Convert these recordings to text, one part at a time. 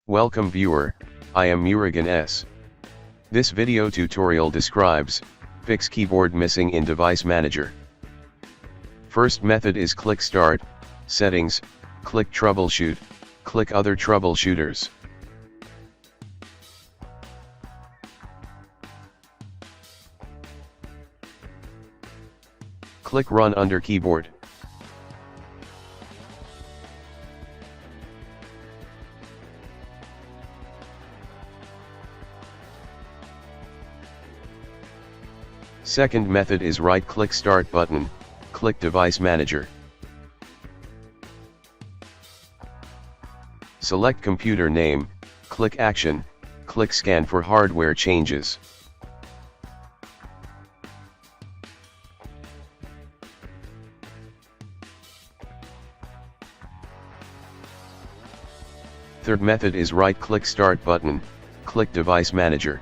Welcome viewer, I am Murugan S. This video tutorial describes, fix keyboard missing in Device Manager. First method is click Start, Settings, click Troubleshoot, click Other Troubleshooters. Click Run under Keyboard. Second method is right-click Start button, click Device Manager. Select Computer Name, click Action, click Scan for hardware changes. Third method is right-click Start button, click Device Manager.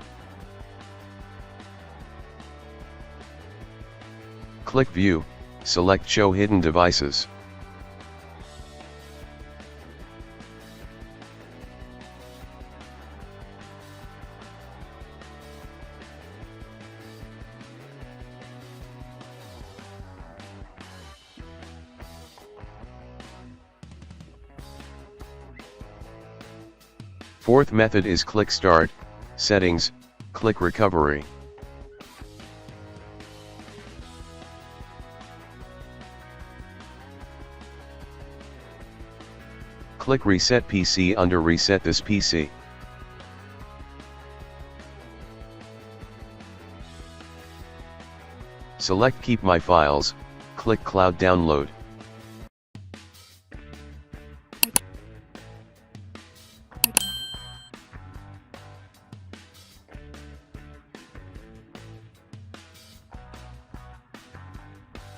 Click View, select Show Hidden Devices. Fourth method is click Start, Settings, click Recovery. Click Reset PC under Reset this PC. Select Keep My Files, click Cloud Download.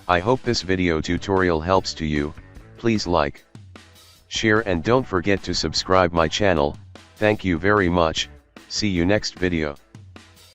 I hope this video tutorial helps to you. Please like, share and don't forget to subscribe my channel. Thank you very much. See you next video.